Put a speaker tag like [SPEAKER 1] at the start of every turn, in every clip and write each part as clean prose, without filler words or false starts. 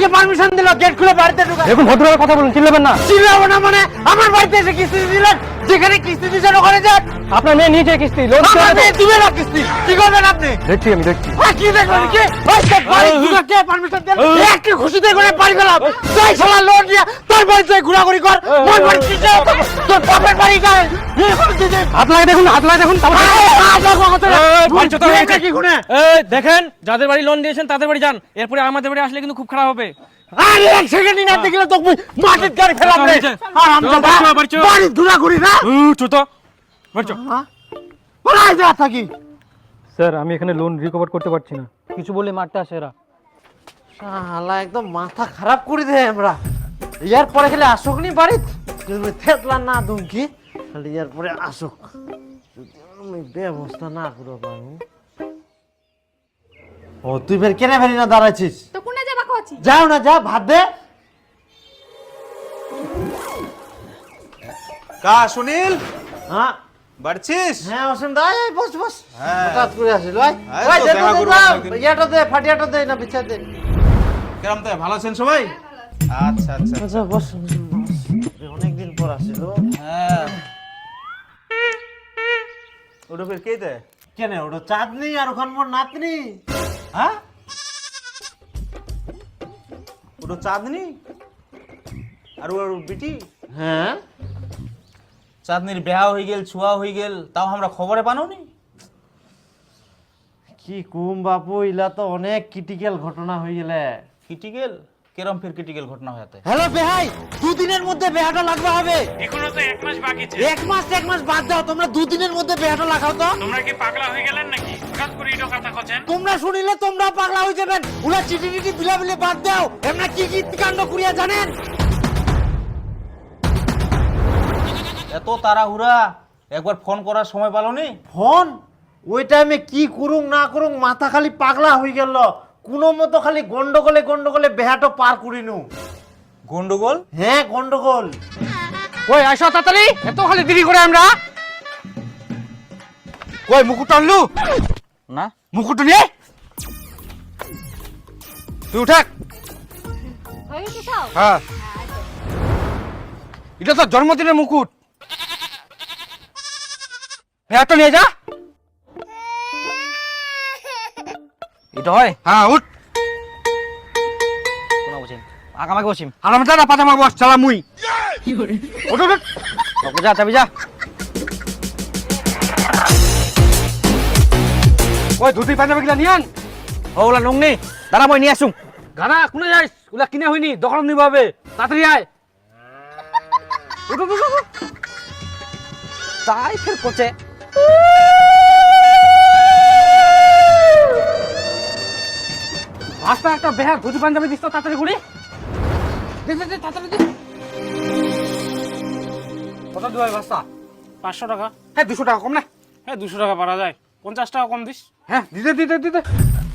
[SPEAKER 1] কে permission দিল gate খুলে বাড়িতে ঢোকা?
[SPEAKER 2] দেখুন ভদ্রভাবে কথা বলুন, চিল্লাবেন না।
[SPEAKER 1] চিল্লাবো না মানে আমার বাড়িতে এসে কিস্তি দিলেন, যেখানে কিস্তি দিয়েছেন ওখানে যান।
[SPEAKER 2] আপনার মেয়ে নিচে কিস্তি লোন
[SPEAKER 1] আমার মেয়ে দিবে না কিস্তি, কি করবেন আপনি?
[SPEAKER 2] দেখছি আমি দেখছি।
[SPEAKER 1] কি দেখবেন কি? ওই তো বাড়ি ঢোকা কে পারমিশন দিল? একটু খুশিতে করে বাড়ি গেলাম, তাই শালা লোন দিয়ে তোর বাড়িতে ঘোরাঘুরি কর, মোর বাড়িতে যা, তোর বাপের বাড়ি যায়।
[SPEAKER 2] হাত লাগে দেখুন, হাত লাগে দেখুন।
[SPEAKER 1] কি গুনে?
[SPEAKER 2] দেখেন যাদের বাড়ি লোন দিয়েছেন তাদের বাড়ি যান, এরপরে আমাদের বাড়ি আসলে কিন্তু খুব খারাপ হবে।
[SPEAKER 1] আরে এক সেকেন্ড না দেখলে তো মাটির গাড়ি ফেলাম রে। আর আমরা বাড়ি ঘোরাঘুরি না।
[SPEAKER 2] চুতো
[SPEAKER 1] বলাই যা থাকি।
[SPEAKER 2] স্যার আমি এখানে লোন রিকভার করতে পারছি না, কিছু বলে মারতে আসে এরা।
[SPEAKER 1] শালা একদম মাথা খারাপ করে দেয় আমরা। ইয়ার পরে খেলে আসুক নি বাড়িত, তুমি থেতলা না দুমকি, খালি ইয়ার পরে আসুক। যদি আমি ব্যবস্থা না করে পারবো। ও তুই ফের কেনে ফেরি না দাঁড়াচ্ছিস?
[SPEAKER 3] তো কোনে যাবা কইছি?
[SPEAKER 1] যাও না, যা ভাত দে।
[SPEAKER 4] কা সুনীল
[SPEAKER 1] হ্যাঁ
[SPEAKER 4] বাড়ছিস?
[SPEAKER 1] হ্যাঁ অসীম দা, এই বস বস।
[SPEAKER 4] হ্যাঁ।
[SPEAKER 1] হঠাৎ করে আসিল ওই
[SPEAKER 4] এই
[SPEAKER 1] ওই
[SPEAKER 4] তো
[SPEAKER 1] দে
[SPEAKER 4] দেখা করবো অনেকদিন।
[SPEAKER 1] ইয়াটা দে, ফাটিয়াটা দে না বিছা দে।
[SPEAKER 4] কেমন তাই ভালো আছেন সবাই? আচ্ছা আচ্ছা
[SPEAKER 1] আচ্ছা বস, অনেকদিন পর আসিল।
[SPEAKER 4] হ্যাঁ ওটা ফের কে দেয়?
[SPEAKER 1] কেন ওটা চাঁদনি আর ওখান মোর নাতনি।
[SPEAKER 4] হ্যাঁ ওটা চাঁদনি আর ওর বিটি?
[SPEAKER 1] হ্যাঁ
[SPEAKER 4] চাঁদনির বিয়া হয়ে গেল, ছুয়া হয়ে গেল, তাও আমরা খবরে পানোনি।
[SPEAKER 1] কি কুম বাপু, ইলা তো অনেক ক্রিটিক্যাল ঘটনা হয়ে গেলে।
[SPEAKER 4] ক্রিটিক্যাল কেরম ফের ক্রিটিক্যাল ঘটনা হয়েছে?
[SPEAKER 1] হ্যালো বেহাই, দুদিনের মধ্যে বেহাটা লাগবে হবে।
[SPEAKER 5] এখনো তো 1 মাস বাকি আছে।
[SPEAKER 1] এক মাস বাদ দাও, তোমরা দুদিনের মধ্যে বেহাটা লাগাও তো।
[SPEAKER 5] তোমরা কি পাগলা হয়ে গেলেন নাকি? হঠাৎ করে এটা কথা কছেন।
[SPEAKER 1] তোমরা শুনিলে তোমরা পাগলা হয়ে যাবেন। ওরা চিঠি টিটি বিলা বিলে বাদ দাও, এমনা কি কি কাণ্ড করিয়া জানেন?
[SPEAKER 4] এত তাড়াহুড়া, একবার ফোন করার সময় পালোনি?
[SPEAKER 1] ফোন ওই টাইমে কি করুং না করুং মাথা খালি পাগলা হয়ে গেল। কোনো মতো খালি গন্ডগোলে গন্ডগোলে বেহাটো পার করিনু।
[SPEAKER 4] গন্ডগোল?
[SPEAKER 1] হ্যাঁ গন্ডগোল।
[SPEAKER 2] ওই আসো তাড়াতাড়ি, এত খালি দেরি করে আমরা।
[SPEAKER 1] ওই মুকুট আনলু
[SPEAKER 4] না
[SPEAKER 1] মুকুট নিয়ে তুই উঠাক।
[SPEAKER 3] হই কি সব?
[SPEAKER 1] হ্যাঁ এটা তো জন্মদিনের মুকুট,
[SPEAKER 2] হ্যাঁ তো নিয়ে যা। এটা হয়?
[SPEAKER 1] হ্যাঁ উঠ।
[SPEAKER 2] কোনা বসিম আগামাকে বসিম।
[SPEAKER 1] আরাম যা না পাজামা বস চালা মুই। ওঠ ওঠ।
[SPEAKER 2] ওকে যা চাবি যা।
[SPEAKER 1] ওই ধুতি পাজামা গুলা নিয়ে আন।
[SPEAKER 2] ওলা নংনি দাঁড়া মই নিয়ে আসুম।
[SPEAKER 1] গানা কোনে যাইস? ওলা কিনে হইনি, দোকান নিবা হবে, তাড়াতাড়ি আয়। উঠ উঠ উঠ।
[SPEAKER 2] তাই ফের কোচে
[SPEAKER 1] রাস্তা একটা বেহা ধুতি পাঞ্জাবি দিস তো তাড়াতাড়ি করে। দে দে দে তাড়াতাড়ি দে। কত দিবাই বাস্তা?
[SPEAKER 5] 500 টাকা।
[SPEAKER 1] হ্যাঁ 200 টাকা কম না?
[SPEAKER 5] হ্যাঁ 200 টাকা পারা যায়। 50 টাকা কম দিস।
[SPEAKER 1] হ্যাঁ দিতে দিতে দিতে।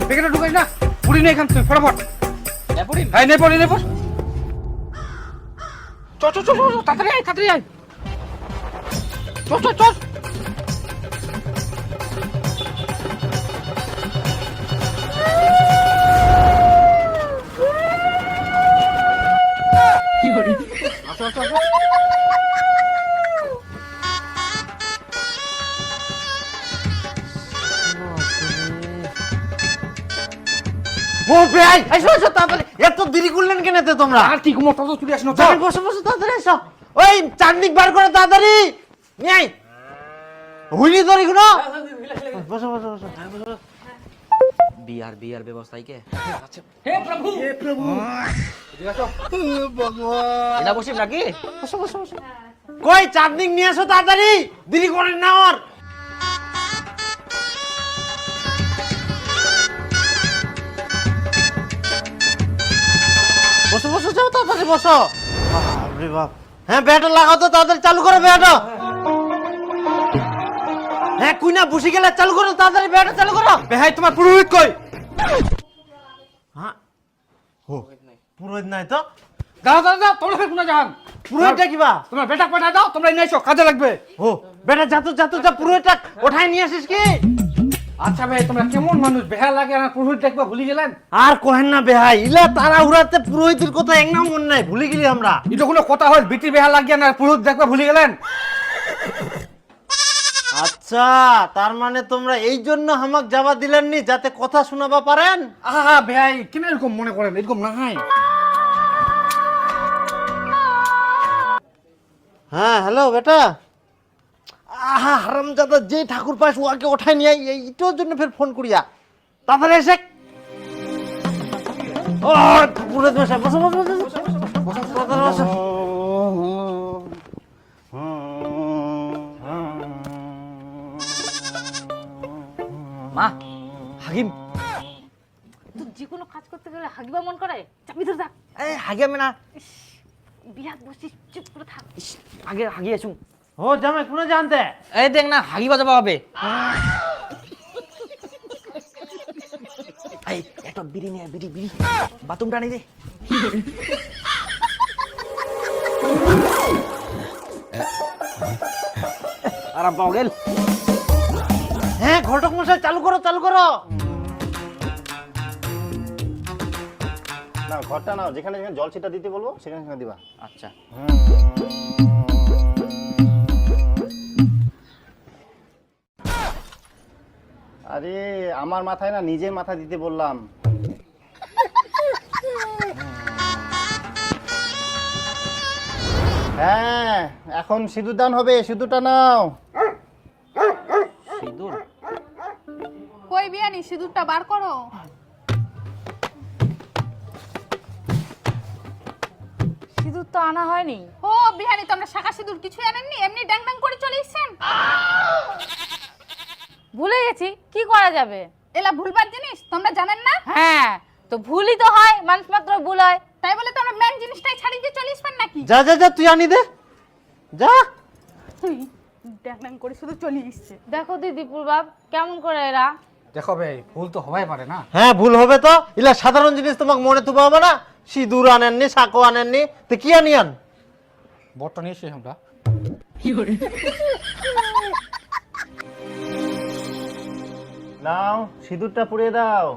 [SPEAKER 1] পেকেটে ঢুকাই না, পুরি নেই এখান থেকে ফটাফট।
[SPEAKER 2] নেপুরি
[SPEAKER 1] হ্যাঁ নে পড়ি নে পড়। চ চ চ চ, তাড়াতাড়ি আয় তাড়াতাড়ি আয়। চ চ চ। আসো আসো আসো। ও ভাই এসো এসো তাড়াতাড়ি। এত দেরি করলেন কেন এতে তোমরা? আর কি মোটর তো চলে আসনো তো। বসো বসো তাড়াতাড়ি এসো। ওই চারদিক বার করে তাড়াতাড়ি নিয়ে হইনি তোর এগুলো। বসো বসো বসো।
[SPEAKER 2] বিয়ার ব্যবস্থাই কে?
[SPEAKER 1] ভগবান
[SPEAKER 2] এটা বসিম নাকি?
[SPEAKER 1] বসো বসো বসো। কই চারদিক নিয়ে এসো তাড়াতাড়ি, দেরি করেন না ওর। বসো বসো যাও তাড়াতাড়ি বসো। বাপরে বাপ। হ্যাঁ ব্যাটা লাগাও তো তাড়াতাড়ি, চালু করো ব্যাটা। হ্যাঁ কুইনা বসে গেলে চালু করো তাড়াতাড়ি, ব্যাটা চালু করো। বেহাই তোমার পুরোহিত কই? হ্যাঁ ও পুরোহিত নাই তো?
[SPEAKER 2] দাঁড়া দাঁড়া দাঁড়া, তোমরা ফের কোনা যান?
[SPEAKER 1] পুরোহিতটা কিবা?
[SPEAKER 2] তোমরা বেটা পাঠাই দাও, তোমরা নিয়ে এসো, কাজে লাগবে।
[SPEAKER 1] ও বেটা যা তো যা তো যা, পুরোহিতটা ওঠাই নিয়ে আসিস কি?
[SPEAKER 6] আচ্ছা ভাই তোমরা কেমন মানুষ বেহা লাগে আর পুরোহিত দেখবা ভুলে গেলেন?
[SPEAKER 1] আর কহেন না বেহাই, ইলা তারা উড়াতে পুরোহিতের কথা এক নাম মনে নাই, ভুলে গেলি আমরা।
[SPEAKER 6] এটা কোনো কথা হয়? বিটি বেহা লাগিয়ে না পুরোহিত দেখবা ভুলে গেলেন?
[SPEAKER 1] আচ্ছা, তার মানে তোমরা এই জন্য হামাক যাবা দিলেননি যাতে কথা শোনাবা পারেন?
[SPEAKER 6] আহা ভাই কেন এরকম মনে করেন? এরকম না হয়।
[SPEAKER 1] হ্যাঁ হ্যালো বেটা। আহা হারামজাদা, যে ঠাকুর পাশ ওকে ওঠাই নিয়ে এইটার জন্য ফের ফোন করিয়া তারপরে এসে ও ঠাকুরের মশাই বসো বসো বসো বসো বসো।
[SPEAKER 2] মা হাকিম
[SPEAKER 3] তুই যে কোনো কাজ করতে গেলে হাগিবা মন করে? চাপি ধরে থাক।
[SPEAKER 2] এই হাগিয়ামে না,
[SPEAKER 3] বিয়াত বসিস, চুপ করে থাক।
[SPEAKER 2] আগে হাগিয়ে আসুন।
[SPEAKER 1] ও জামাই কোনে জানতে?
[SPEAKER 2] এই দেখ না হাগিবা যাবা হবে। এই একটা বিড়ি নিয়ে বিড়ি বিড়ি বাথরুম টানি দে। আরাম পাও গেল।
[SPEAKER 1] হ্যাঁ ঘটক মশাই চালু করো চালু করো।
[SPEAKER 7] না ঘরটা নাও, যেখানে যেখানে জল ছিটা দিতে বলবো সেখানে সেখানে দিবা।
[SPEAKER 2] আচ্ছা
[SPEAKER 7] আরে আমার মাথায় না, নিজের মাথা দিতে বললাম। হ্যাঁ এখন সিঁদুর দান হবে, সিঁদুরটা নাও।
[SPEAKER 2] সিঁদুর
[SPEAKER 3] কই বিয়ানি, সিঁদুরটা বার করো। সিঁদুর তো আনা হয়নি। ও বিহানি, তোমরা শাখা সিঁদুর কিছুই আনেননি? এমনি ড্যাং ড্যাং করে চলে এসেছেন। ভুলে গেছি, কি করা যাবে? এলা ভুলবার জিনিস তোমরা জানেন না? হ্যাঁ, তো ভুলই তো হয়, মানুষ মাত্র ভুল হয়। তাই বলে তোমরা মেন জিনিসটাই ছাড়ি দিয়ে চলে আসবেন নাকি?
[SPEAKER 1] যা যা যা তুই আনি দে যা।
[SPEAKER 3] ড্যাং ড্যাং করে শুধু চলে এসেছে। দেখো দিদি পূর্বাব কেমন করে এরা।
[SPEAKER 6] দেখো ভাই ভুল তো হবাই পারে না।
[SPEAKER 1] হ্যাঁ ভুল হবে তো, ইলা সাধারণ জিনিস তোমাকে মনে তুবা হবে না? সিঁদুর আনেননি, সাঁকো আনেননি, তো কি আনিয়ান?
[SPEAKER 6] বটটা নিয়ে এসে আমরা
[SPEAKER 7] নাও সিঁদুরটা পুড়িয়ে দাও।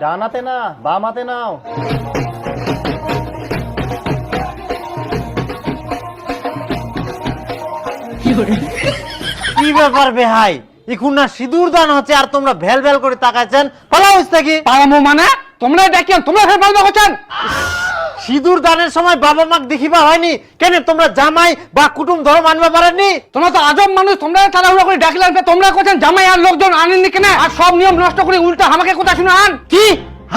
[SPEAKER 7] ডান হাতে না, বাম হাতে নাও।
[SPEAKER 1] কি ব্যাপার বেহাই, এখন না সিঁদুর দান হচ্ছে আর তোমরা ভ্যাল ভ্যাল করে তাকাচ্ছেন? পালাও কি
[SPEAKER 6] পারামো মানে তোমরা দেখিও, তোমরা ফের বলবা করছেন।
[SPEAKER 1] সিঁদুর দানের সময় বাবা মাকে দেখিবা হয়নি কেন? তোমরা জামাই বা কুটুম ধর্ম আনবা পারেননি?
[SPEAKER 6] তোমরা তো আজব মানুষ, তোমরা তাড়াহুড়ো করে ডাকলেন, তোমরা করছেন জামাই আর লোকজন আনেননি কেন? আর সব নিয়ম নষ্ট করে উল্টা আমাকে কথা শুনে আন।
[SPEAKER 1] কি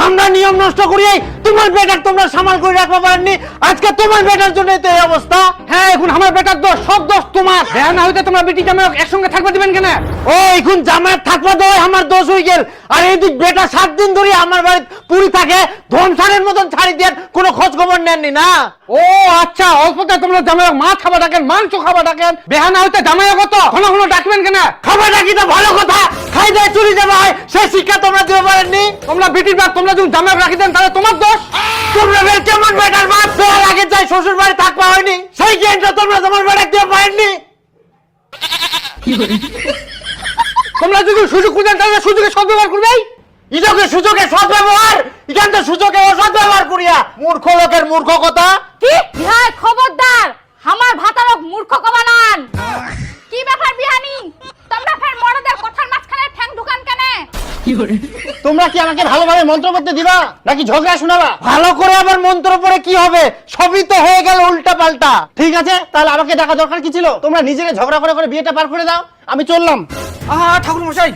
[SPEAKER 1] আমরা নিয়ম নষ্ট করি? তোমার বেটার তোমরা সামাল করে রাখবা পারেননি, আজকে তোমার বেটার জন্য তো এই অবস্থা।
[SPEAKER 6] হ্যাঁ এখন আমার বেটার দোষ, সব দোষ তোমার। বেয়া না হইতে তোমরা বেটি জামাই একসঙ্গে থাকবে দিবেন কেন?
[SPEAKER 1] ও এখন জামাই থাকবা তো আমার দোষ হয়ে গেল, আর এইদিক বেটা 7 দিন ধরে আমার বাড়িতে পুরি থাকে, ধনসারের মতন ছাড়ি দেন, কোনো খোঁজ খবর নেননি না।
[SPEAKER 6] ও আচ্ছা, অল্পতে তোমরা জামাই মাছ খাবার ডাকেন, মাংস খাবার ডাকেন, বেহা না হইতে জামাই কত ঘন ঘন ডাকবেন কেন?
[SPEAKER 1] খাবার ডাকি তো ভালো কথা, খাই দেয় চুরি যাবা হয়, সেই শিক্ষা তোমরা দিতে পারেননি।
[SPEAKER 6] তোমরা বেটির বাপ, তোমরা যদি জামাই রাখি দেন তাহলে তোমার দোষ।
[SPEAKER 1] তোমরা বের কেমন বেটার বাপ, তোর আগে যাই শ্বশুর বাড়ি থাকবা হয়নি, সেই জ্ঞানটা তোমরা তোমার বেটা দিয়ে পারেননি।
[SPEAKER 6] তোমরা যদি সুযোগ খুঁজেন তাহলে সুযোগে সদ্ব্যবহার করবেই।
[SPEAKER 1] ইজকে সুযোগে সদ্ব্যবহার, এখান তো সুযোগে অসদ্ব্যবহার করিয়া মূর্খ লোকের মূর্খ কথা।
[SPEAKER 3] কি বিহাই, খবরদার আমার ভাতারক মূর্খ কবানান। কি ব্যাপার বিহানি, তোমরা ফের মরদের কথার মাঝখানে ঠ্যাং ঢুকান কেন?
[SPEAKER 7] তোমরা কি আমাকে ভালোভাবে মন্ত্র পড়তে দিবা নাকি ঝগড়া শোনাবা?
[SPEAKER 1] ভালো করে আবার মন্ত্র পড়ে কি হবে? সবই তো হয়ে গেল উল্টা পাল্টা।
[SPEAKER 7] ঠিক আছে, তাহলে আমাকে ডাকা দরকার কি ছিল? তোমরা নিজেকে ঝগড়া করে করে বিয়েটা পার করে দাও, আমি চললাম।
[SPEAKER 6] আহা ঠাকুর মশাই,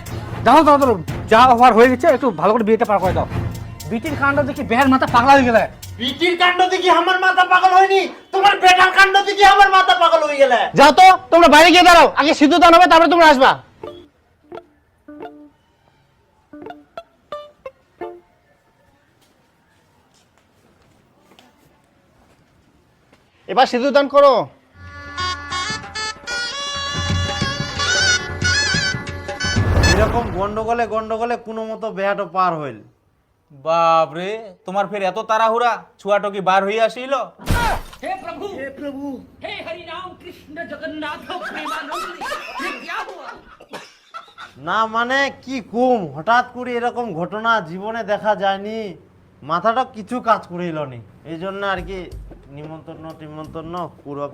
[SPEAKER 6] দাও দাও দাও, যা হওয়ার হয়ে গেছে, একটু ভালো করে বিয়েটা পার করে দাও। বিটির কাণ্ড দেখি বেহার মাথা পাগলা হয়ে গেলে।
[SPEAKER 1] বিটির কাণ্ড দেখি আমার মাথা পাগল হয়নি, তোমার বেটার কাণ্ড দেখি আমার মাথা পাগল হয়ে গেলে।
[SPEAKER 7] যাও তো, তোমরা বাইরে গিয়ে দাঁড়াও, আগে সিঁদুর দান হবে তারপরে তোমরা আসবা। এবার সিঁদুর দান করো।
[SPEAKER 1] এরকম গন্ডগোলে গন্ডগোলে কোনো মতো বেহাটো পার হইল।
[SPEAKER 4] বাপ রে, তোমার ফের এত তাড়াহুড়া, ছুয়াটো কি বার হইয়া আসিল?
[SPEAKER 2] हे प्रभु हे हरि राम कृष्ण जगन्नाथ प्रेमानंद ये क्या हुआ?
[SPEAKER 1] না মানে কি কুম, হঠাৎ করে এরকম ঘটনা জীবনে দেখা যায়নি, মাথাটা কিছু কাজ করিল নি, এই জন্য আর কি নিমন্ত্রণ পুরো